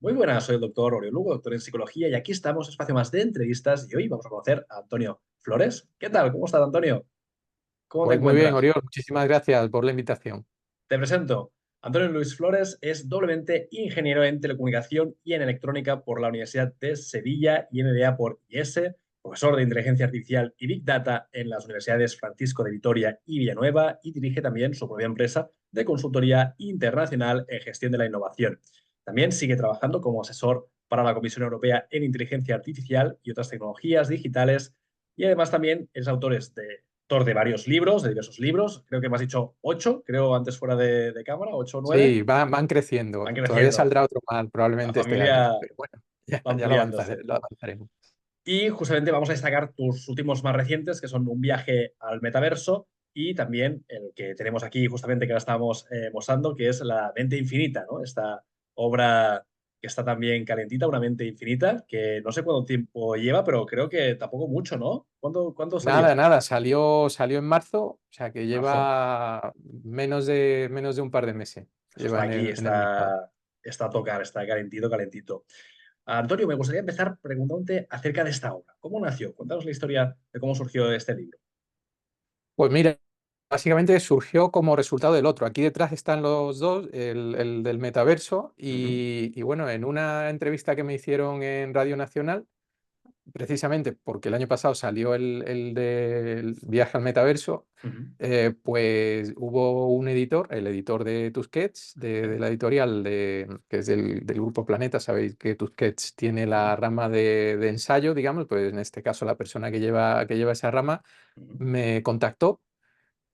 Muy buenas, soy el doctor Oriol Lugo, doctor en psicología, y aquí estamos, espacio más de entrevistas, y hoy vamos a conocer a Antonio Flores. ¿Qué tal? ¿Cómo estás, Antonio? ¿Cómo te Pues muy bien, encuentras? Oriol, muchísimas gracias por la invitación. Te presento. Antonio Luis Flores es doblemente ingeniero en telecomunicación y en electrónica por la Universidad de Sevilla y MBA por IES, profesor de inteligencia artificial y Big Data en las universidades Francisco de Vitoria y Villanueva, y dirige también su propia empresa de consultoría internacional en gestión de la innovación. También sigue trabajando como asesor para la Comisión Europea en inteligencia artificial y otras tecnologías digitales, y además también es autor de varios libros, de diversos libros. Creo que me has dicho ocho, creo antes fuera de cámara, ocho o nueve. Sí, van creciendo. Van Todavía creciendo. saldrá otro más, La probablemente este año. familia Pero bueno, ya, va ya ampliándose. lo avanzaremos. Y justamente vamos a destacar tus últimos más recientes, que son Un viaje al metaverso y también el que tenemos aquí, justamente que la estábamos mostrando, que es La mente infinita, ¿no? Esta obra que está también calentita, Una mente infinita, que no sé cuánto tiempo lleva, pero creo que tampoco mucho, ¿no? ¿Cuándo Nada, salió? nada, salió en marzo, o sea que Marzo. lleva menos de un par de meses. Eso está Lleva aquí, en el mercado. está a tocar, está calentito, calentito. Antonio, me gustaría empezar preguntándote acerca de esta obra. ¿Cómo nació? Cuéntanos la historia de cómo surgió este libro. Pues mira, básicamente surgió como resultado del otro. Aquí detrás están los dos, el del metaverso, Ujú, y bueno, en una entrevista que me hicieron en Radio Nacional, precisamente porque el año pasado salió el del viaje al metaverso, ujú. pues hubo un editor, el editor de Tusquets, de Sí, la editorial, que es del Grupo Planeta. Sabéis que Tusquets tiene sí, la rama de ensayo, digamos, pues en este caso la persona que lleva esa rama ujú, me contactó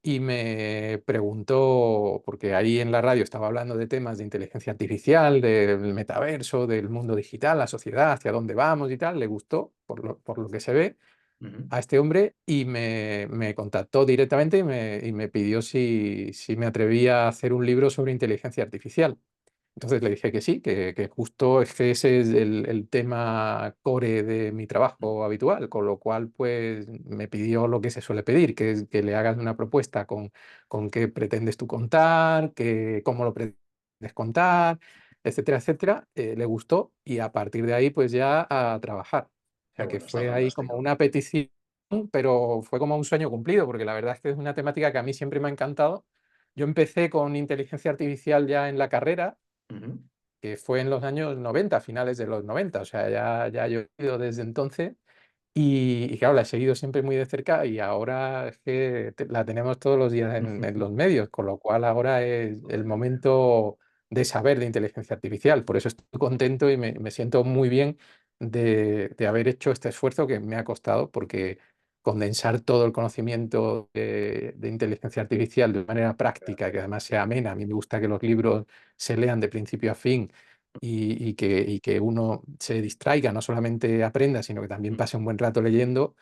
y me preguntó, porque ahí en la radio estaba hablando de temas de inteligencia artificial, del metaverso, del mundo digital, la sociedad, hacia dónde vamos y tal. Le gustó, por lo que se ve, ujú. a este hombre, y me contactó directamente y me pidió si me atrevía a hacer un libro sobre inteligencia artificial. Entonces le dije que sí, que justo es que ese es el tema core de mi trabajo habitual, con lo cual pues me pidió lo que se suele pedir, que es que le hagas una propuesta con qué pretendes tú contar, cómo lo pretendes contar, etcétera, etcétera. Le gustó, y a partir de ahí pues ya a trabajar. O Qué sea que bueno, está fue ahí como fantástico. una petición, pero fue como un sueño cumplido, porque la verdad es que es una temática que a mí siempre me ha encantado. Yo empecé con inteligencia artificial ya en la carrera, Ujú, que fue en los años 90, finales de los 90. O sea, ya yo he ido desde entonces, y claro, la he seguido siempre muy de cerca, y ahora es que la tenemos todos los días en los medios, con lo cual ahora es el totalmente. momento de saber de inteligencia artificial. Por eso estoy contento y me siento muy bien de haber hecho este esfuerzo que me ha costado, porque condensar todo el conocimiento de inteligencia artificial de manera práctica, que además sea amena. A mí me gusta que los libros se lean de principio a fin, y que uno se distraiga, no solamente aprenda, sino que también Ujú, pase un buen rato leyendo.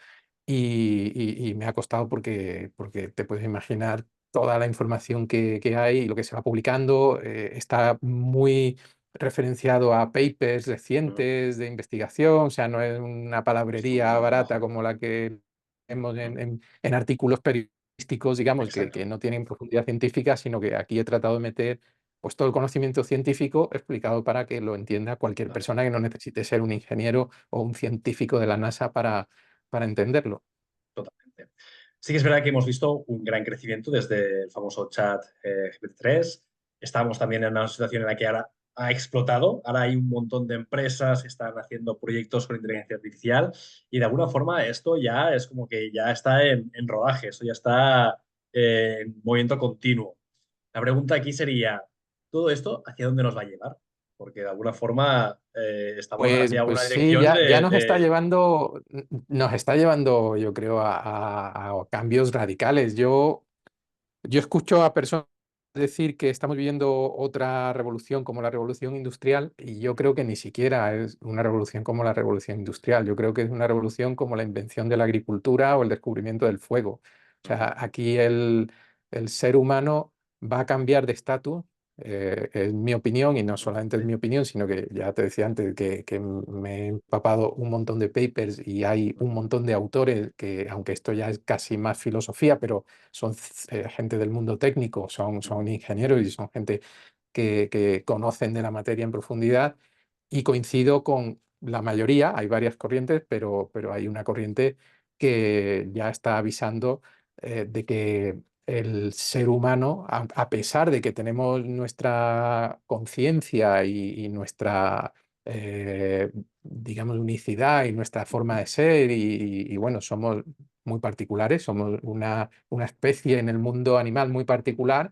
Y me ha costado porque te puedes imaginar toda la información que hay y lo que se va publicando. Está muy referenciado a papers ujú. recientes de investigación, o sea, no es una palabrería Estudio, barata trabajo. como la que vemos Ujú. en artículos periodísticos, digamos, que Exacto. no tienen profundidad científica, sino que aquí he tratado de meter pues todo el conocimiento científico explicado para que lo entienda cualquier Claro, persona, que no necesite ser un ingeniero o un científico de la NASA para entenderlo. totalmente. Sí que es verdad que hemos visto un gran crecimiento desde el famoso chat GPT-3. Estamos también en una situación en la que ahora ha explotado. Ahora hay un montón de empresas que están haciendo proyectos con inteligencia artificial, y de alguna forma esto ya es como que ya está en rodaje, esto ya está en movimiento continuo. La pregunta aquí sería, ¿todo esto hacia dónde nos va a llevar? Porque de alguna forma estamos hacia Pues una sí, dirección ya de... nos está llevando, yo creo, a cambios radicales. Yo escucho a personas decir que estamos viviendo otra revolución como la revolución industrial, y yo creo que ni siquiera es una revolución como la revolución industrial. Yo creo que es una revolución como la invención de la agricultura o el descubrimiento del fuego. O sea, aquí el ser humano va a cambiar de estatus. Es mi opinión, y no solamente es Sí, mi opinión, sino que ya te decía antes que me he empapado un montón de papers, y hay un montón de autores que, aunque esto ya es casi más filosofía, pero son gente del mundo técnico, son ingenieros y son gente que conocen de la materia en profundidad, Y coincido con la mayoría, hay varias corrientes, pero hay una corriente que ya está avisando de que el ser humano, a pesar de que tenemos nuestra conciencia y nuestra, digamos, unicidad y nuestra forma de ser, y bueno, somos muy particulares, somos una especie en el mundo animal muy particular,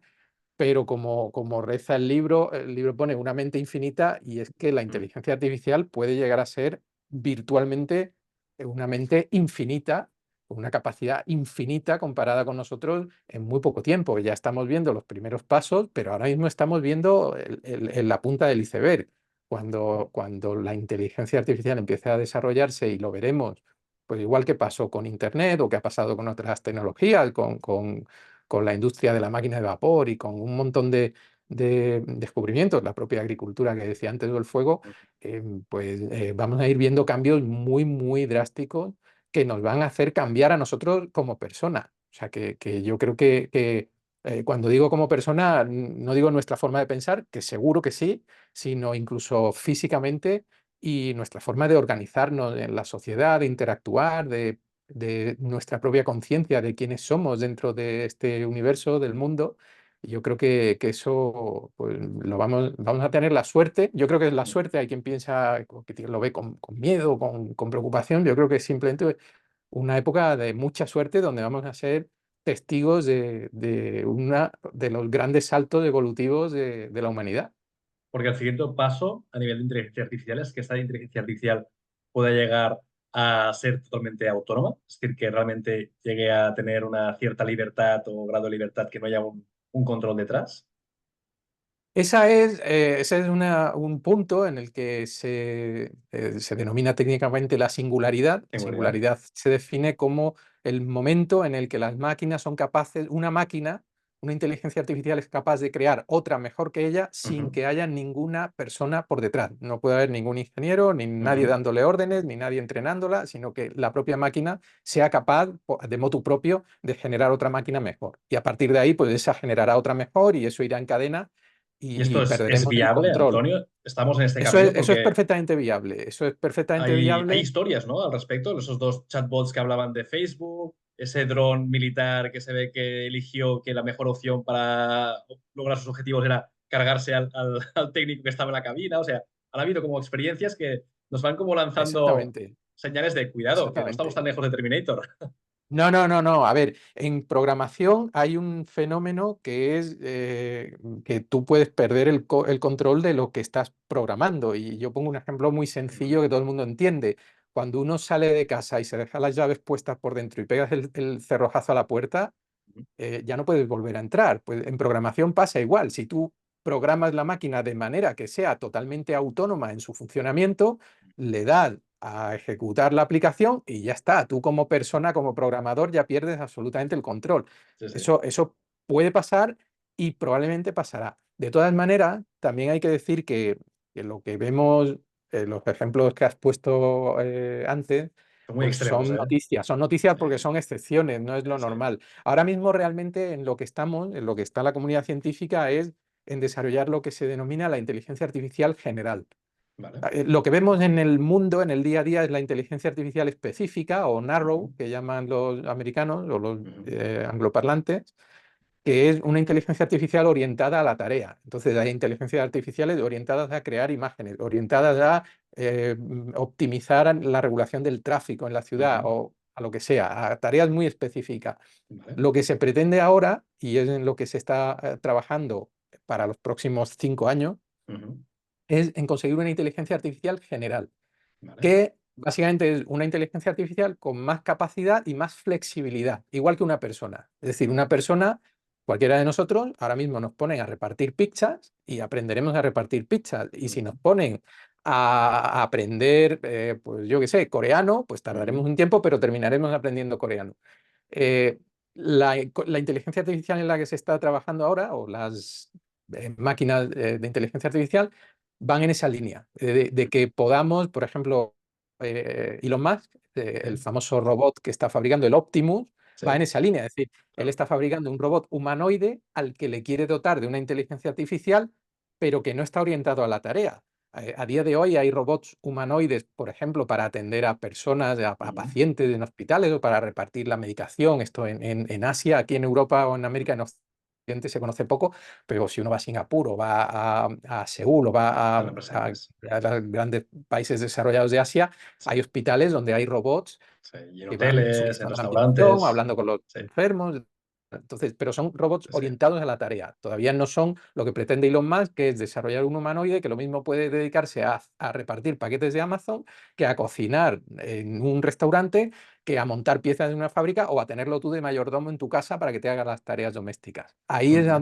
pero como reza el libro pone una mente infinita, y es que la Mm. inteligencia artificial puede llegar a ser virtualmente una mente infinita, con una capacidad infinita comparada con nosotros en muy poco tiempo. Ya estamos viendo los primeros pasos, pero ahora mismo estamos viendo la punta del iceberg. Cuando la inteligencia artificial empiece a desarrollarse, y lo veremos, pues igual que pasó con Internet o que ha pasado con otras tecnologías, con la industria de la máquina de vapor y con un montón de descubrimientos, la propia agricultura que decía antes o el fuego, pues vamos a ir viendo cambios muy, muy drásticos que nos van a hacer cambiar a nosotros como persona. O sea, que yo creo que cuando digo como persona, no digo nuestra forma de pensar, que seguro que sí, sino incluso físicamente, y nuestra forma de organizarnos en la sociedad, de interactuar, de nuestra propia conciencia de quiénes somos dentro de este universo, del mundo. Y yo creo que eso pues, vamos a tener la suerte. Yo creo que es la suerte. Hay quien piensa que lo ve con miedo, con preocupación. Yo creo que es simplemente una época de mucha suerte, donde vamos a ser testigos de uno de los grandes saltos evolutivos de la humanidad. Porque el siguiente paso a nivel de inteligencia artificial es que esta inteligencia artificial pueda llegar a ser totalmente autónoma, es decir, que realmente llegue a tener una cierta libertad o grado de libertad, que no haya un control detrás. Ese es un punto en el que se denomina técnicamente la singularidad. Seguridad. Singularidad se define como el momento en el que las máquinas son capaces, una inteligencia artificial es capaz de crear otra mejor que ella sin Ujú, que haya ninguna persona por detrás. No puede haber ningún ingeniero, ni nadie ujú. dándole órdenes, ni nadie entrenándola, sino que la propia máquina sea capaz, de motu propio, de generar otra máquina mejor. Y a partir de ahí, pues esa generará otra mejor, y eso irá en cadena, ¿Y y esto es perderemos el viable, control. Antonio? Estamos en este camino Eso es porque perfectamente viable, eso es perfectamente hay viable. historias, ¿no? Al respecto, esos dos chatbots que hablaban de Facebook, ese dron militar que se ve que eligió que la mejor opción para lograr sus objetivos era cargarse al técnico que estaba en la cabina. O sea, han habido como experiencias que nos van como lanzando Exactamente, señales de cuidado, que no estamos exactamente. tan lejos de Terminator. No, no, no, no. A ver, en programación hay un fenómeno que es que tú puedes perder el control de lo que estás programando. Y yo pongo un ejemplo muy Ujú, sencillo que todo el mundo entiende. Cuando uno sale de casa y se deja las llaves puestas por dentro y pegas el cerrojazo a la puerta, ujú, ya no puedes volver a entrar. Pues en programación pasa igual. Si tú programas la máquina de manera que sea totalmente autónoma en su funcionamiento, le das a ejecutar la aplicación y ya está. Tú como persona, como programador, ya pierdes absolutamente el control. sí, sí. Eso puede pasar y probablemente pasará. De todas maneras, también hay que decir que lo que vemos, los ejemplos que has puesto antes, Son muy pues extremos, ¿eh? son noticias porque Sí, son excepciones, no es lo sí. normal. Ahora mismo realmente en lo que estamos, en lo que está la comunidad científica, es en desarrollar lo que se denomina la inteligencia artificial general. Vale. Lo que vemos en el mundo, en el día a día, es la inteligencia artificial específica, o Ujú, narrow, que llaman los americanos o los ujú, angloparlantes, que es una inteligencia artificial orientada a la tarea. Entonces, hay inteligencias artificiales orientadas a crear imágenes, orientadas a optimizar la regulación del tráfico en la ciudad, ujú. o a lo que sea, a tareas muy específicas. Vale. Lo que se pretende ahora, y es en lo que se está trabajando para los próximos 5 años, Ujú, es en conseguir una inteligencia artificial general, vale. que básicamente es una inteligencia artificial con más capacidad y más flexibilidad, igual que una persona. Es decir, una persona, cualquiera de nosotros, ahora mismo nos ponen a repartir pizzas y aprenderemos a repartir pizzas. Y si Ujú, nos ponen a aprender, pues yo qué sé, coreano, pues tardaremos ujú, un tiempo, pero terminaremos aprendiendo coreano. Eh, la inteligencia artificial en la que se está trabajando ahora, o las máquinas de inteligencia artificial, van en esa línea, de que podamos, por ejemplo, Elon Musk, el sí, famoso robot que está fabricando, el Optimus, va en sí, esa línea. Es decir, él claro. está fabricando un robot humanoide al que le quiere dotar de una inteligencia artificial, pero que no está orientado a la tarea. A día de hoy hay robots humanoides, por ejemplo, para atender a personas, a Ujú, pacientes en hospitales o para repartir la medicación. Esto en Asia, aquí en Europa o en ujú. América, en Occidente se conoce poco, pero si uno va a Singapur o va a Seúl o va Están presentes. a los grandes países desarrollados de Asia, Sí, hay hospitales donde hay robots sí. Y en que van hoteles, en suministrando la medicación, restaurantes. hablando con los Sí, enfermos. Entonces, pero son robots sí, sí. orientados a la tarea. Todavía no son lo que pretende Elon Musk, que es desarrollar un humanoide que lo mismo puede dedicarse a repartir paquetes de Amazon que a cocinar en un restaurante, que a montar piezas en una fábrica o a tenerlo tú de mayordomo en tu casa para que te haga las tareas domésticas. Ahí es Ujú.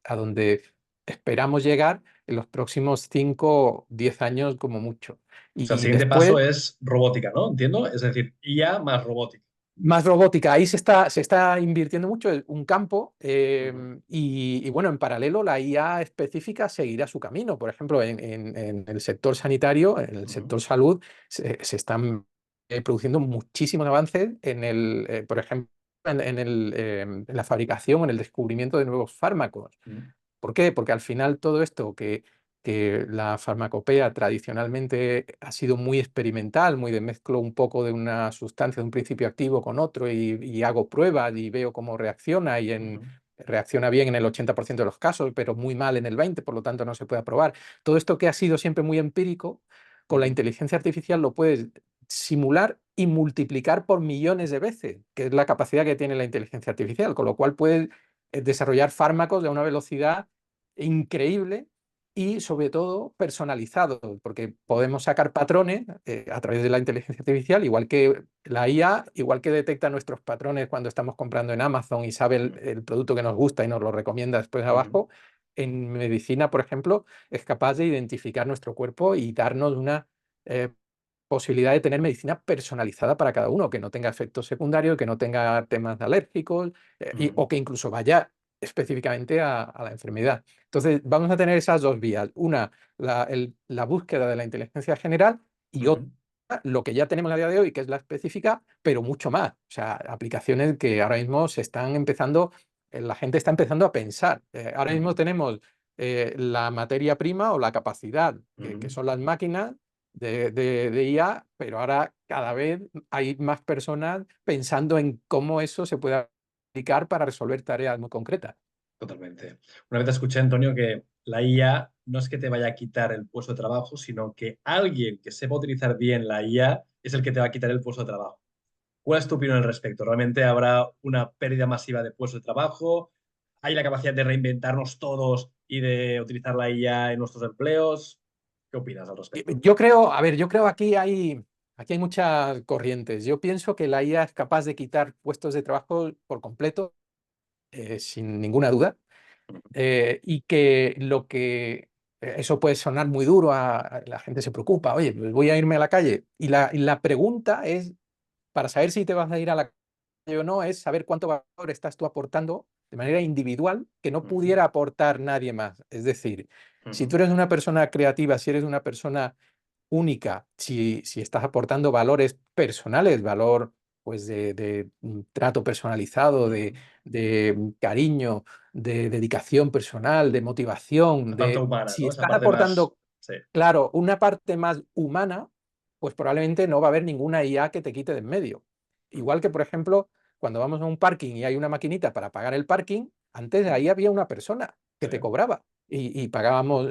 a donde esperamos llegar en los próximos 5 o 10 años como mucho. O sea, el Y siguiente después paso es robótica, ¿no? Entiendo. Es decir, IA más robótica. más robótica, ahí se está invirtiendo mucho, es un campo, Ujú, y bueno, en paralelo la IA específica seguirá su camino. Por ejemplo, en el sector sanitario, en el ujú, sector salud, se están produciendo muchísimos avances por ejemplo, en la fabricación, en el descubrimiento de nuevos fármacos. ujú, ¿Por qué? Porque al final todo esto que la farmacopea tradicionalmente ha sido muy experimental, muy de mezclo un poco de una sustancia, de un principio activo con otro y hago pruebas y veo cómo reacciona ujú, reacciona bien en el 80% de los casos, pero muy mal en el 20%, por lo tanto no se puede aprobar. Todo esto que ha sido siempre muy empírico, con la ujú, inteligencia artificial lo puedes simular y multiplicar por millones de veces, que es la capacidad que tiene la inteligencia artificial, con lo cual puedes desarrollar fármacos a una velocidad increíble y sobre todo personalizado, porque podemos sacar patrones a través de la inteligencia artificial, igual que la IA, igual que detecta nuestros patrones cuando estamos comprando en Amazon y sabe el producto que nos gusta y nos lo recomienda después ujú, abajo. En medicina, por ejemplo, es capaz de identificar nuestro cuerpo y darnos una eh, posibilidad de tener medicina personalizada para cada uno, que no tenga efectos secundarios, que no tenga temas alérgicos, ujú, o que incluso vaya específicamente a la enfermedad. Entonces, vamos a tener esas dos vías. Una, la búsqueda de la inteligencia general, y otra, ujú, lo que ya tenemos a día de hoy, que es la específica, pero mucho más. O sea, aplicaciones que ahora mismo se están empezando, la gente está empezando a pensar. Ahora mismo ujú, tenemos la materia prima o la capacidad, que ujú. son las máquinas de IA, pero ahora cada vez hay más personas pensando en cómo eso se puede aplicar para resolver tareas muy concretas. Totalmente. Una vez escuché, Antonio, que la IA no es que te vaya a quitar el puesto de trabajo, sino que alguien que sepa utilizar bien la IA es el que te va a quitar el puesto de trabajo. ¿Cuál es tu opinión al respecto? ¿Realmente habrá una pérdida masiva de puestos de trabajo? ¿Hay la capacidad de reinventarnos todos y de utilizar la IA en nuestros empleos? ¿Qué opinas al respecto? Yo creo, a ver, yo creo aquí hay muchas corrientes. Yo pienso que la IA es capaz de quitar puestos de trabajo por completo, sin ninguna duda, y que eso puede sonar muy duro, la gente se preocupa, oye, pues voy a irme a la calle. Y la pregunta es, para saber si te vas a ir a la calle o no, es saber cuánto valor estás tú aportando de manera individual que no Ujú, pudiera aportar nadie más. Es decir, si ujú, tú eres una persona creativa, si eres una persona única, si estás aportando valores personales, valor pues de un trato personalizado, ujú. de cariño, de dedicación personal, de motivación, La parte de humana, si ¿no? Esa estás parte más... aportando, Sí. claro, una parte más humana, pues probablemente no va a haber ninguna IA que te quite de en medio. Ujú, Igual que, por ejemplo, cuando vamos a un parking y hay una maquinita para pagar el parking, antes ujú. ahí había una persona que Sí, te cobraba y pagábamos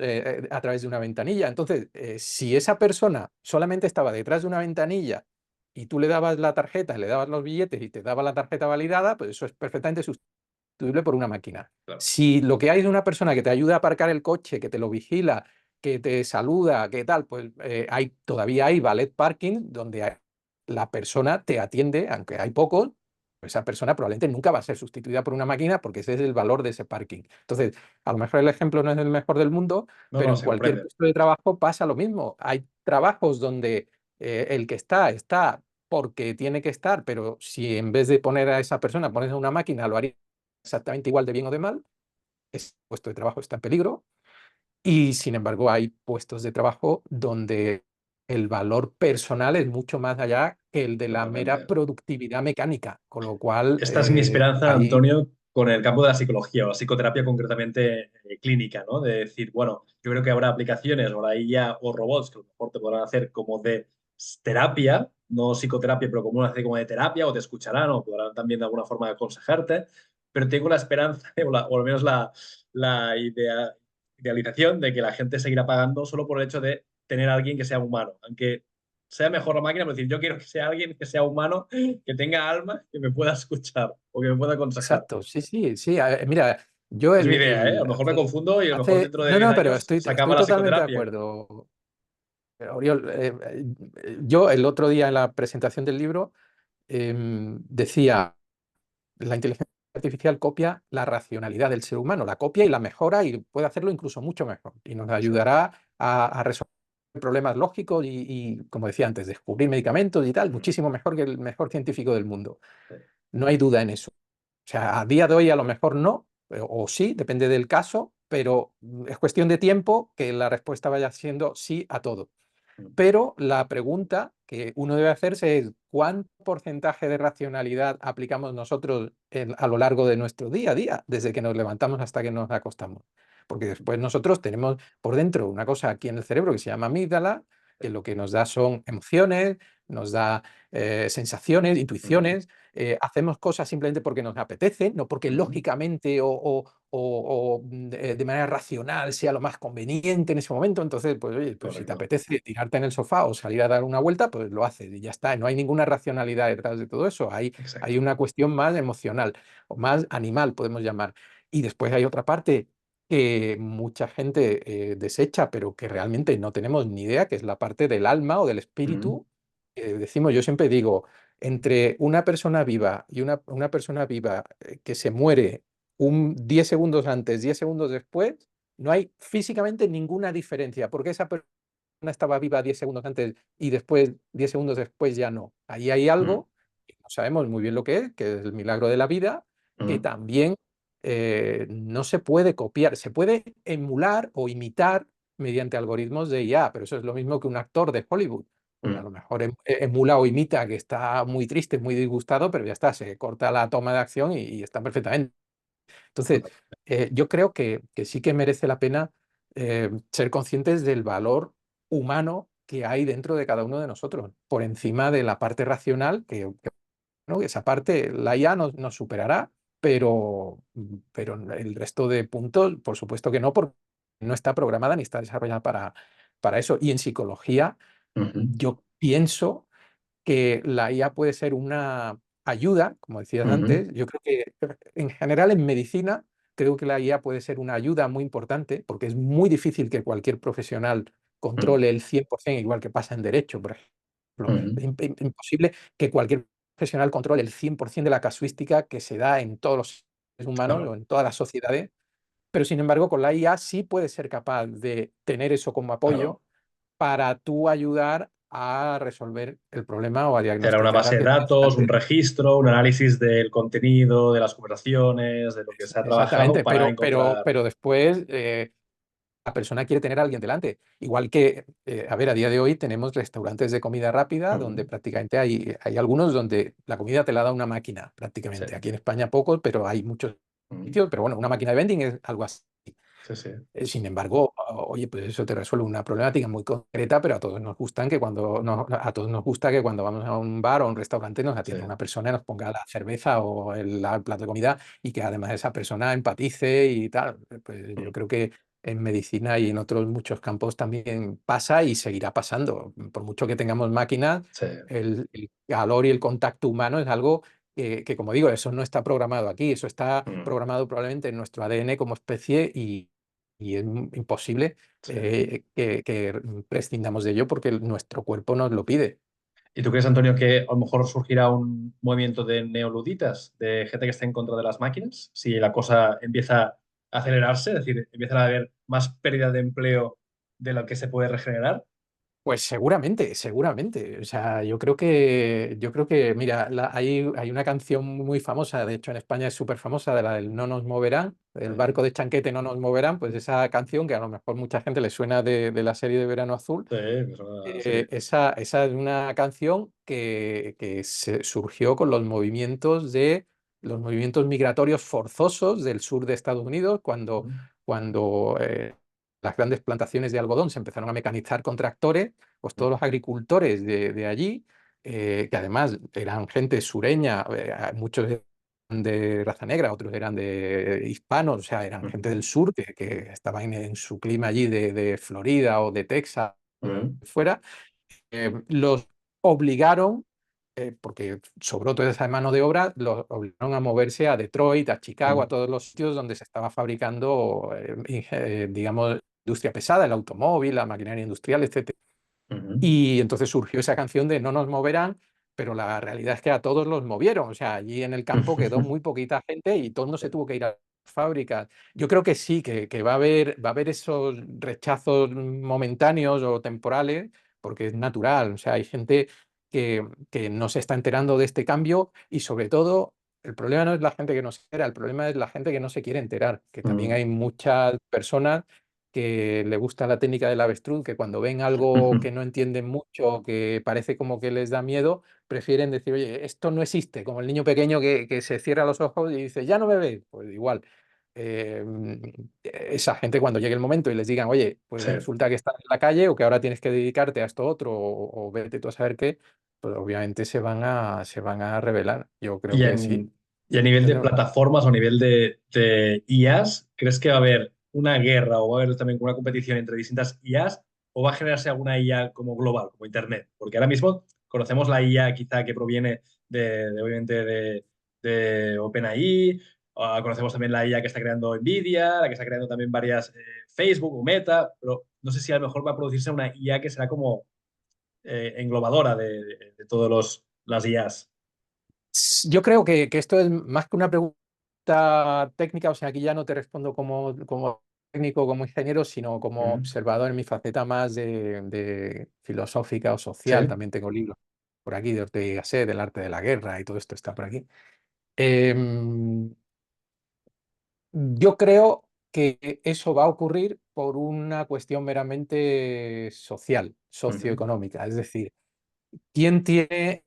a través de una ventanilla. Entonces, si esa persona solamente estaba detrás de una ventanilla y tú le dabas la tarjeta, le dabas los billetes y te daba la tarjeta validada, pues eso es perfectamente sustituible por una máquina. claro. Si lo que hay es una persona que te ayuda a aparcar el coche, que te lo vigila, que te saluda, que tal, pues todavía hay valet parking donde la persona te atiende, aunque hay pocos, pues esa persona probablemente nunca va a ser sustituida por una máquina porque ese es el valor de ese parking. Entonces, a lo mejor el ejemplo no es el mejor del mundo, No, pero no, en se cualquier comprende. puesto de trabajo pasa lo mismo. Hay trabajos donde el que está porque tiene que estar, pero si en vez de poner a esa persona pones a una máquina, lo haría exactamente igual de bien o de mal, ese puesto de trabajo está en peligro. Y sin embargo, hay puestos de trabajo donde el valor personal es mucho más allá que el de la mera Totalmente. productividad mecánica, con lo cual Esta es mi esperanza, ahí Antonio, con el campo de la psicología o la psicoterapia concretamente clínica, ¿no? De decir, bueno, yo creo que habrá aplicaciones, habrá IA o robots que a lo mejor te podrán hacer como de terapia, no psicoterapia, pero como una especie como de terapia, o te escucharán o podrán también de alguna forma aconsejarte, pero tengo la esperanza, o al menos la idealización de que la gente seguirá pagando solo por el hecho de tener a alguien que sea humano, aunque sea mejor la máquina, pero decir, yo quiero que sea alguien que sea humano, que tenga alma, que me pueda escuchar o que me pueda aconsejar. Exacto, sí, sí, sí. Mira, yo Es mi idea, ¿eh? A lo mejor me confundo y a lo mejor dentro de no, 10 no, pero años estoy, se acaba estoy la totalmente de psicoterapia. acuerdo. Oriol, yo el otro día en la presentación del libro decía, la inteligencia artificial copia la racionalidad del ser humano, la copia y la mejora y puede hacerlo incluso mucho mejor. Y nos Sí, ayudará a resolver problemas lógicos como decía antes, descubrir medicamentos y tal, mm, muchísimo mejor que el mejor científico del mundo. sí, No hay duda en eso. O sea, a día de hoy a lo mejor no, o sí, depende del caso, pero es cuestión de tiempo que la respuesta vaya siendo sí a todo. mm, Pero la pregunta que uno debe hacerse es ¿cuánto porcentaje de racionalidad aplicamos nosotros a lo largo de nuestro día a día, desde que nos levantamos hasta que nos acostamos? Porque después nosotros tenemos por dentro una cosa aquí en el cerebro que se llama amígdala, que lo que nos da son emociones, nos da sensaciones, mm, intuiciones, hacemos cosas simplemente porque nos apetece, no porque mm, lógicamente de manera racional sea lo más conveniente en ese momento. Entonces, pues oye, pues si te correcto, apetece tirarte en el sofá o salir a dar una vuelta, pues lo haces y ya está. No hay ninguna racionalidad detrás de todo eso. Hay exacto. una cuestión más emocional o más animal, podemos llamar. Y después hay otra parte que mucha gente desecha, pero que realmente no tenemos ni idea, que es la parte del alma o del Mm, espíritu. Decimos, yo siempre digo, entre una persona viva y una persona viva que se muere 10 segundos antes, 10 segundos después, no hay físicamente ninguna diferencia, porque esa persona estaba viva 10 segundos antes y después, 10 segundos después ya no. Ahí hay mm, algo que no sabemos muy bien lo que es el milagro de la vida, que mm, también no se puede copiar, se puede emular o imitar mediante algoritmos de IA, pero eso es lo mismo que un actor de Hollywood. Pues a mm, lo mejor emula o imita que está muy triste, muy disgustado, pero ya está, se corta la toma de acción y está perfectamente. Entonces, total. yo creo que sí que merece la pena ser conscientes del valor humano que hay dentro de cada uno de nosotros, por encima de la parte racional, ¿no? Esa parte la IA nos superará, pero el resto de puntos, por supuesto que no, porque no está programada ni está desarrollada para eso. Y en psicología, Ujú, yo pienso que la IA puede ser una ayuda, como decías ujú, antes. Yo creo que en general en medicina, creo que la IA puede ser una ayuda muy importante, porque es muy difícil que cualquier profesional mm, controle el 100%, igual que pasa en derecho, por ejemplo. ujú, Es imposible que cualquier profesional controle el 100% de la casuística que se da en todos los seres humanos claro, o en todas las sociedades, pero sin embargo con la IA sí puedes ser capaz de tener eso como claro. apoyo para tú ayudar a resolver el problema o a Será una diagnosticar base al de que tienes datos, un delante. registro, un análisis del contenido, de las conversaciones, de lo que se ha trabajado Exactamente, para pero, encontrar. pero después la persona quiere tener a alguien delante. Igual que, a ver, a día de hoy tenemos restaurantes de comida rápida donde Ujú, prácticamente hay algunos donde la comida te la da una máquina, sí, prácticamente. Aquí en España pocos, pero hay muchos ujú, sitios. Pero bueno, una máquina de vending es algo así. sí, sí, Sin embargo, oye, pues eso te resuelve una problemática muy concreta, pero a todos nos gustan que a todos nos gusta que cuando vamos a un bar o a un restaurante nos sí, atienda una persona y nos ponga la cerveza o el plato de comida y que además esa persona empatice y tal. Pues yo mm, creo que en medicina y en otros muchos campos también pasa y seguirá pasando. Por mucho que tengamos máquinas, sí, el calor y el contacto humano es algo que, como digo, eso no está programado aquí, eso está mm, programado probablemente en nuestro ADN como especie y es imposible sí. que prescindamos de ello porque nuestro cuerpo nos lo pide. ¿Y tú crees, Antonio, que a lo mejor surgirá un movimiento de neoluditas, de gente que esté en contra de las máquinas, si la cosa empieza a acelerarse, es decir, empiezan a haber más pérdida de empleo de lo que se puede regenerar? Pues seguramente, seguramente. O sea, yo creo que, mira, hay una canción muy famosa, de hecho en España es súper famosa, de la del No nos moverán, Sí, el barco de Chanquete no nos moverán, pues esa canción que a lo mejor mucha gente le suena de la serie de Verano Azul. sí, sí, Esa es una canción que surgió con los movimientos de los movimientos migratorios forzosos del sur de Estados Unidos, ujú, cuando las grandes plantaciones de algodón se empezaron a mecanizar con tractores, pues todos los agricultores de allí, que además eran gente sureña, muchos eran de raza negra, otros eran de hispanos, o sea, eran gente del sur que estaban en su clima allí de Florida o de Texas, ujú, fuera, los obligaron, porque sobró toda esa mano de obra, los obligaron a moverse a Detroit, a Chicago, ujú, a todos los sitios donde se estaba fabricando, digamos, industria pesada, el automóvil, la maquinaria industrial, etc. ujú. Y entonces surgió esa canción de No nos moverán, pero la realidad es que a todos los movieron. O sea, allí en el campo quedó muy poquita gente y todo el mundo se tuvo que ir a las fábricas. Yo creo que sí, que va a haber esos rechazos momentáneos o temporales, porque es natural. O sea, hay gente que no se está enterando de este cambio y sobre todo el problema no es la gente que no se entera, el problema es la gente que no se quiere enterar, que también Mm. hay muchas personas que le gusta la técnica del avestruz, que cuando ven algo que no entienden mucho, que parece como que les da miedo, prefieren decir, oye, esto no existe, como el niño pequeño que se cierra los ojos y dice, ya no me ves, pues igual. eh, Esa gente cuando llegue el momento y les digan, oye, pues Sí. resulta que estás en la calle o que ahora tienes que dedicarte a esto otro o vete tú a saber qué, pues obviamente se van a rebelar. Yo creo Y que sí. y a nivel Es de normal. plataformas o a nivel de IAs, ¿crees que va a haber una guerra o va a haber también una competición entre distintas IAs o va a generarse alguna IA como global, como Internet? Porque ahora mismo conocemos la IA quizá que proviene obviamente de OpenAI, conocemos también la IA que está creando Nvidia, la que está creando también varias Facebook o Meta, pero no sé si a lo mejor va a producirse una IA que será como englobadora de todas las IAs. Yo creo que esto es más que una pregunta técnica, o sea, aquí ya no te respondo como técnico, como ingeniero, sino como Mm. observador en mi faceta más de filosófica o Sí. social. También tengo libros por aquí de Ortega y Gasset, del arte de la guerra y todo esto está por aquí. Em, yo creo que eso va a ocurrir por una cuestión meramente social, Ujú, socioeconómica, es decir, quién tiene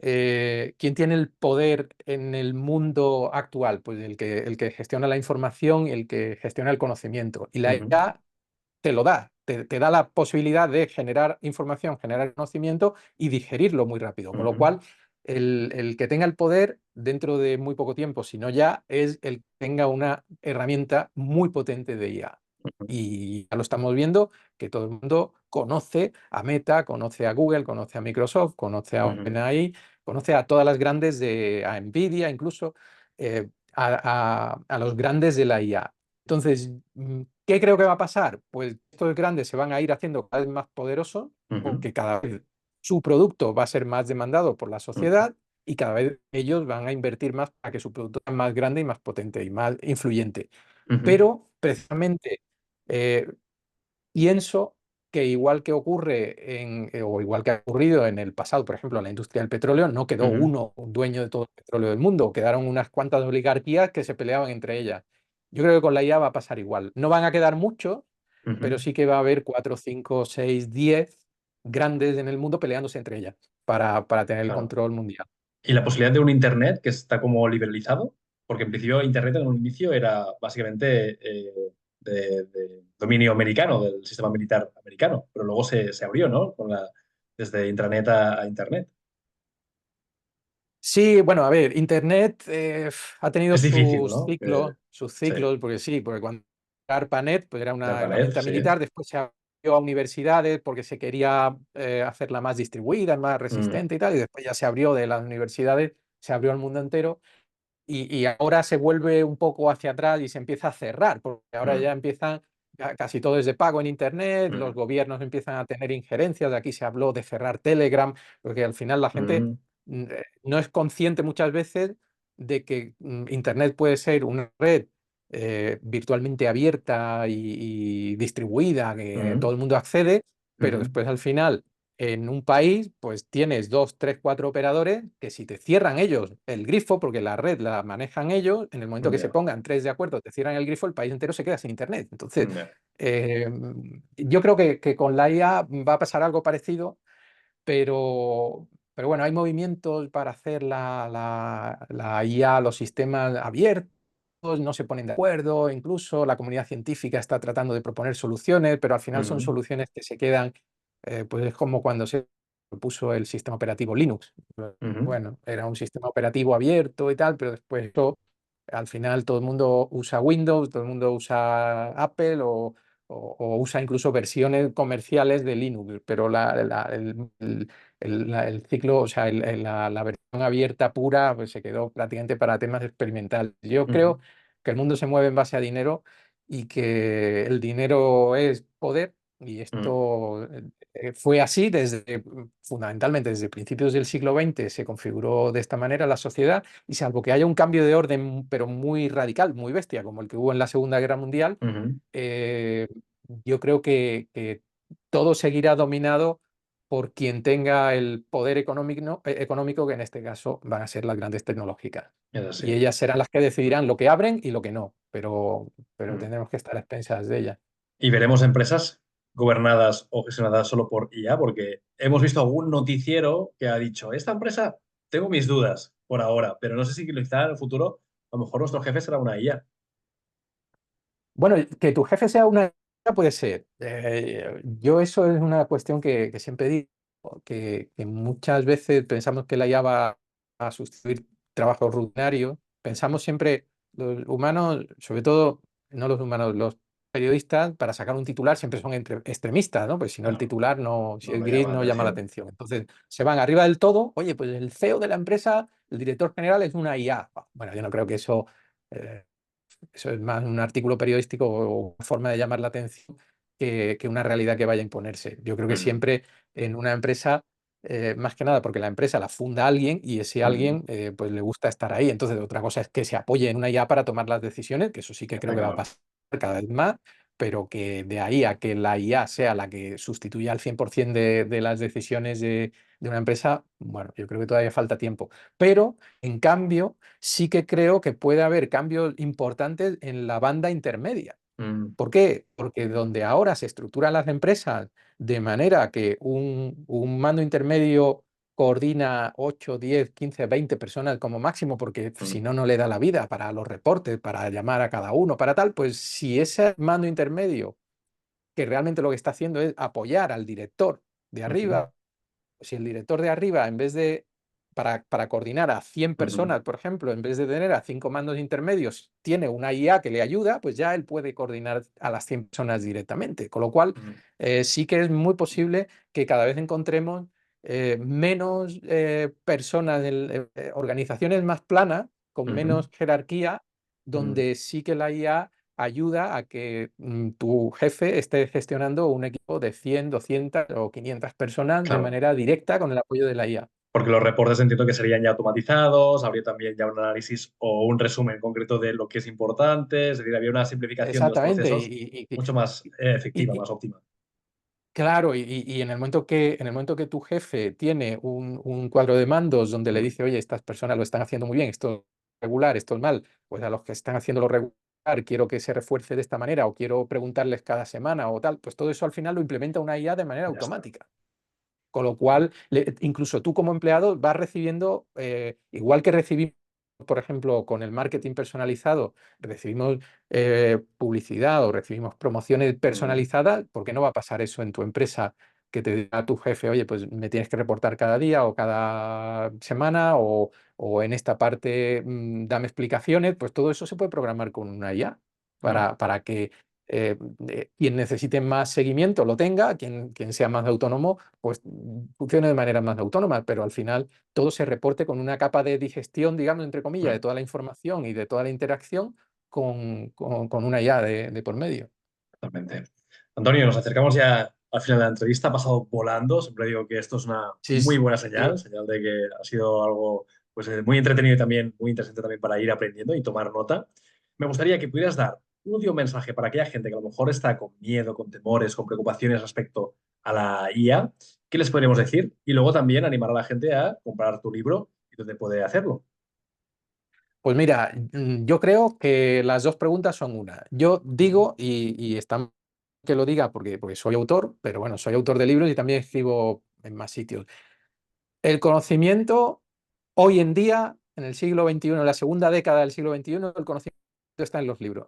el poder en el mundo actual? Pues el que gestiona la información y el que gestiona el conocimiento. Y la ujú, IA te lo da, te da la posibilidad de generar información, generar conocimiento y digerirlo muy rápido. Con lo ujú, cual, el que tenga el poder dentro de muy poco tiempo, si no ya, es el que tenga una herramienta muy potente de IA. ujú, Y ya lo estamos viendo, que todo el mundo conoce a Meta, conoce a Google, conoce a Microsoft, conoce a ujú, OpenAI, conoce a todas las grandes a Nvidia, incluso a los grandes de la IA. Entonces, ¿qué creo que va a pasar? Pues estos grandes se van a ir haciendo cada vez más poderosos ujú, porque cada vez su producto va a ser más demandado por la ujú. sociedad y cada vez ellos van a invertir más para que su producto sea más grande y más potente y más influyente. Ujú, Pero precisamente eh, pienso que igual que ocurre o igual que ha ocurrido en el pasado, por ejemplo, en la industria del petróleo, no quedó ujú, uno un dueño de todo el petróleo del mundo, quedaron unas cuantas oligarquías que se peleaban entre ellas. Yo creo que con la IA va a pasar igual. No van a quedar muchos, ujú. pero sí que va a haber 4, 5, 6, 10 grandes en el mundo peleándose entre ellas para tener el Claro. control mundial. Y la posibilidad de un Internet que está como liberalizado, porque en principio Internet en un inicio era básicamente de dominio americano, del sistema militar americano, pero luego se abrió, ¿no? Desde intranet a Internet. Sí, bueno, a ver, Internet ha tenido Es difícil, ¿no? sus Sí. ciclos, porque sí, porque cuando ARPANET pues era De una ARPANET, herramienta sí. militar, después se abrió a universidades porque se quería hacerla más distribuida, más Mm, resistente y tal, y después ya se abrió de las universidades, se abrió al mundo entero y ahora se vuelve un poco hacia atrás y se empieza a cerrar, porque ahora mm, ya empiezan, casi todo es de pago en Internet, los mm, gobiernos empiezan a tener injerencias, de aquí se habló de cerrar Telegram, porque al final la gente mm, no es consciente muchas veces de que Internet puede ser una red virtualmente abierta y distribuida, que todo mm, el mundo accede, pero mm, después al final en un país, pues tienes dos, tres, cuatro operadores que si te cierran ellos el grifo, porque la red la manejan ellos, en el momento mm, que se ya, pongan tres de acuerdo, te cierran el grifo, el país entero se queda sin internet. Entonces, ya. eh, yo creo que con la IA va a pasar algo parecido, pero pero bueno, hay movimientos para hacer la IA, los sistemas abiertos, no se ponen de acuerdo, incluso la comunidad científica está tratando de proponer soluciones, pero al final son Ujú, soluciones que se quedan, pues es como cuando se puso el sistema operativo Linux. ujú, Bueno, era un sistema operativo abierto y tal, pero después eso, al final todo el mundo usa Windows, todo el mundo usa Apple o usa incluso versiones comerciales de Linux, pero el ciclo, o sea, la versión abierta pura, pues se quedó prácticamente para temas experimentales. Yo ujú, creo que el mundo se mueve en base a dinero y que el dinero es poder y ujú, esto fue así desde, fundamentalmente desde principios del siglo XX se configuró de esta manera la sociedad y salvo que haya un cambio de orden, pero muy radical, muy bestia, como el que hubo en la Segunda Guerra Mundial, ujú. eh, yo creo que todo seguirá dominado por quien tenga el poder económico, que en este caso van a ser las grandes tecnológicas. Es así. Y ellas serán las que decidirán lo que abren y lo que no, pero Mm. tendremos que estar a expensas de ellas. Y veremos empresas gobernadas o gestionadas solo por IA, porque hemos visto algún noticiero que ha dicho, esta empresa, tengo mis dudas por ahora, pero no sé si quizá en el futuro a lo mejor nuestro jefe será una IA. Bueno, que tu jefe sea una puede ser. Yo eso es una cuestión que siempre digo, que muchas veces pensamos que la IA va a sustituir trabajos rutinarios. Pensamos siempre, los humanos, sobre todo, no los humanos, los periodistas, para sacar un titular siempre son extremistas, ¿no? Pues si no el Claro, titular no, si no es me gris llama la no llama la atención. atención. Entonces se van arriba del todo, oye, pues el CEO de la empresa, el director general es una IA. Bueno, yo no creo que eh, eso es más un artículo periodístico o una forma de llamar la atención que una realidad que vaya a imponerse. Yo creo que Ujú, siempre en una empresa, más que nada porque la empresa la funda alguien y ese ujú. alguien pues le gusta estar ahí. Entonces, otra cosa es que se apoye en una IA para tomar las decisiones, que eso sí que creo Está que va a claro. pasar cada vez más, pero que de ahí a que la IA sea la que sustituya al 100% de las decisiones de una empresa, bueno, yo creo que todavía falta tiempo. Pero, en cambio, sí que creo que puede haber cambios importantes en la banda intermedia. Mm, ¿Por qué? Porque donde ahora se estructuran las empresas de manera que un mando intermedio coordina 8, 10, 15, 20 personas como máximo, porque si mm, no, no le da la vida para los reportes, para llamar a cada uno, para tal, pues si ese mando intermedio, que realmente lo que está haciendo es apoyar al director de ujú, arriba, si el director de arriba, en vez de, para coordinar a 100 ujú. personas, por ejemplo, en vez de tener a 5 mandos intermedios, tiene una IA que le ayuda, pues ya él puede coordinar a las 100 personas directamente. Con lo cual, Mm. sí que es muy posible que cada vez encontremos menos personas, organizaciones más planas, con Ujú. menos jerarquía, Mm. donde sí que la IA ayuda a que tu jefe esté gestionando un equipo de 100, 200 o 500 personas de Claro, manera directa con el apoyo de la IA. porque los reportes entiendo que serían ya automatizados, habría también ya un análisis o un resumen concreto de lo que es importante, es decir, había una simplificación de los Exactamente. procesos mucho más efectiva, Y, más óptima. claro, y en el momento que tu jefe tiene un cuadro de mandos donde le Mm. dice, oye, estas personas lo están haciendo muy bien, esto es regular, esto es mal, pues a los que están haciendo lo regular quiero que se refuerce de esta manera o quiero preguntarles cada semana o tal, pues todo eso al final lo implementa una IA de manera Ya está. automática. Con lo cual, incluso tú como empleado vas recibiendo, igual que recibimos, por ejemplo, con el marketing personalizado, recibimos publicidad o recibimos promociones Mm. personalizadas, ¿por qué no va a pasar eso en tu empresa? Que te diga tu jefe, oye, pues me tienes que reportar cada día o cada semana o en esta parte dame explicaciones, pues todo eso se puede programar con una IA Claro, para que quien necesite más seguimiento lo tenga, quien sea más autónomo pues funcione de manera más autónoma, pero al final todo se reporte con una capa de digestión, digamos, entre comillas, de mm, toda la información y de toda la interacción con una IA de por medio. totalmente. Antonio, nos acercamos ya al final de la entrevista, ha pasado volando, siempre digo que esto es una Sí, muy buena sí. señal, señal de que ha sido algo pues, muy entretenido y también muy interesante también para ir aprendiendo y tomar nota. Me gustaría que pudieras dar un último mensaje para aquella gente que a lo mejor está con miedo, con temores, con preocupaciones respecto a la IA. ¿Qué les podríamos decir? Y luego también animar a la gente a comprar tu libro y dónde puede hacerlo. Pues mira, yo creo que las dos preguntas son una. Yo Ujú, digo, y está mal que lo diga porque soy autor, pero bueno, soy autor de libros y también escribo en más sitios. el conocimiento hoy en día, en el siglo XXI, en la segunda década del siglo XXI, el conocimiento está en los libros.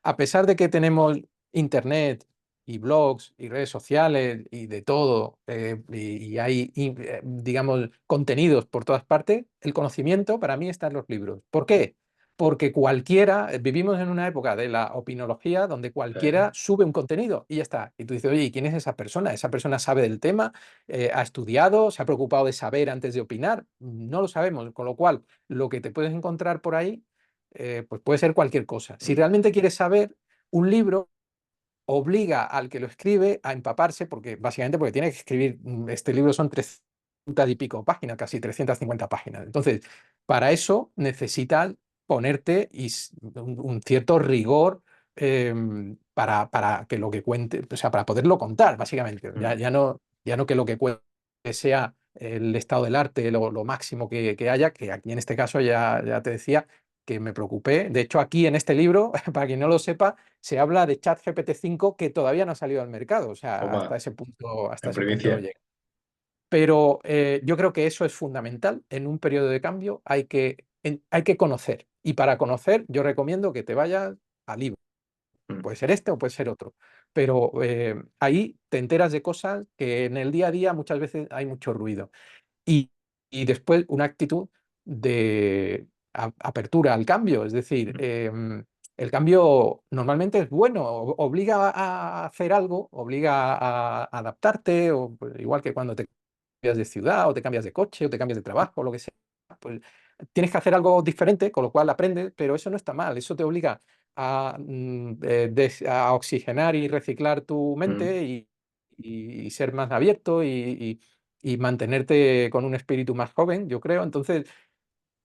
A pesar de que tenemos internet y blogs y redes sociales y de todo, y hay, digamos, contenidos por todas partes, el conocimiento para mí está en los libros. ¿Por qué? Porque cualquiera, vivimos en una época de la opinología donde cualquiera sube un contenido y ya está. Y tú dices, oye, ¿y quién es esa persona? ¿Esa persona sabe del tema? ¿Ha estudiado? ¿Se ha preocupado de saber antes de opinar? No lo sabemos, con lo cual lo que te puedes encontrar por ahí pues puede ser cualquier cosa. Si realmente quieres saber, un libro obliga al que lo escribe a empaparse, porque básicamente porque tiene que escribir, este libro son 300 y pico páginas, casi 350 páginas. Entonces, para eso necesitas ponerte un cierto rigor para que lo que cuente, o sea, para poderlo contar, básicamente. Ya no que lo que cuente sea el estado del arte, lo máximo que haya, que aquí en este caso ya te decía que me preocupé. De hecho, aquí en este libro, para quien no lo sepa, se habla de ChatGPT 5 que todavía no ha salido al mercado. O sea, Toma, hasta en ese punto primicia. llega. Pero yo creo que eso es fundamental. En un periodo de cambio hay que conocer. Y para conocer, yo recomiendo que te vayas al libro. Mm, Puede ser este o puede ser otro. Pero ahí te enteras de cosas que en el día a día muchas veces hay mucho ruido. Y, y después una actitud de apertura al cambio. Es decir, mm, el cambio normalmente es bueno, obliga a hacer algo, obliga a adaptarte, o pues, igual que cuando te cambias de ciudad o te cambias de coche o te cambias de trabajo, o lo que sea, pues tienes que hacer algo diferente, con lo cual aprendes, pero eso no está mal, eso te obliga a oxigenar y reciclar tu mm, mente y ser más abierto y mantenerte con un espíritu más joven, yo creo. Entonces,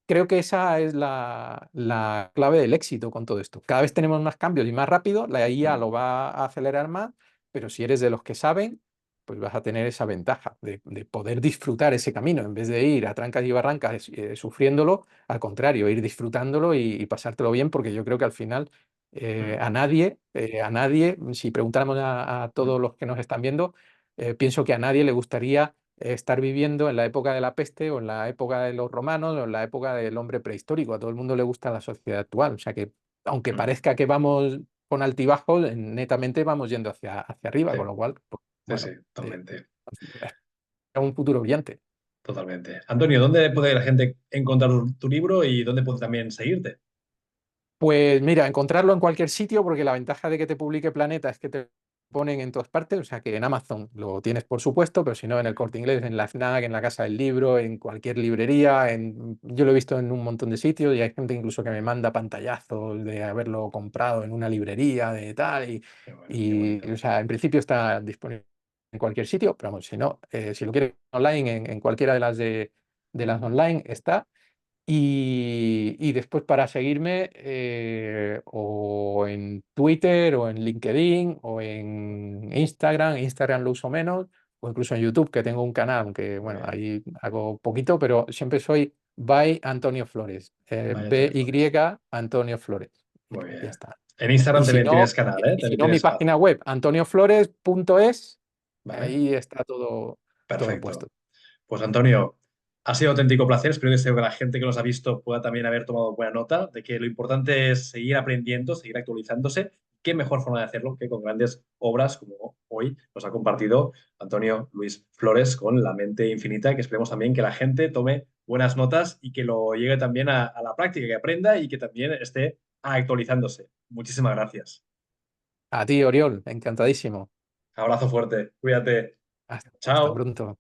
creo que esa es la clave del éxito con todo esto. Cada vez tenemos más cambios y más rápido, la IA mm, lo va a acelerar más, pero si eres de los que saben, pues vas a tener esa ventaja de poder disfrutar ese camino en vez de ir a trancas y barrancas sufriéndolo, al contrario, ir disfrutándolo y pasártelo bien, porque yo creo que al final mm, a nadie, si preguntáramos a mm. todos los que nos están viendo, pienso que a nadie le gustaría estar viviendo en la época de la peste o en la época de los romanos o en la época del hombre prehistórico. A todo el mundo le gusta la sociedad actual. O sea que, aunque Mm. parezca que vamos con altibajos, netamente vamos yendo hacia arriba, Sí, con lo cual, pues, sí, sí, bueno, totalmente. es un futuro brillante. Totalmente. Antonio, ¿dónde puede la gente encontrar tu libro y dónde puede también seguirte? Pues mira, encontrarlo en cualquier sitio, porque la ventaja de que te publique Planeta es que te ponen en todas partes, o sea que en Amazon lo tienes por supuesto, pero si no en el Corte Inglés, en la FNAC, en la Casa del Libro, en cualquier librería, yo lo he visto en un montón de sitios y hay gente incluso que me manda pantallazos de haberlo comprado en una librería, de tal, Qué bueno, qué bonito. o sea, en principio está disponible en cualquier sitio, pero vamos, si no, si lo quieres online, en cualquiera de las online está. Y después para seguirme o en Twitter o en LinkedIn o en Instagram lo uso menos, o incluso en YouTube, que tengo un canal, aunque Muy bueno, bien. ahí hago poquito, pero siempre soy by Antonio Flores, Vaya, Antonio BY Flores. Antonio Flores. Muy Ya bien. está. En Instagram también tienes canal, ¿eh? Y si También no, mi tienes página espacio. web, antonioflores.es, ¿Vale? ahí está todo puesto. Perfecto. Pues Antonio, ha sido un auténtico placer. Espero que la gente que nos ha visto pueda también haber tomado buena nota de que lo importante es seguir aprendiendo, seguir actualizándose. ¿Qué mejor forma de hacerlo que con grandes obras como hoy nos ha compartido Antonio Luis Flores con La mente infinita? Que esperemos también que la gente tome buenas notas y que lo llegue también a la práctica, que aprenda y que también esté actualizándose. Muchísimas gracias. A ti, Oriol, encantadísimo. Abrazo fuerte. Cuídate. Hasta Chao. pronto.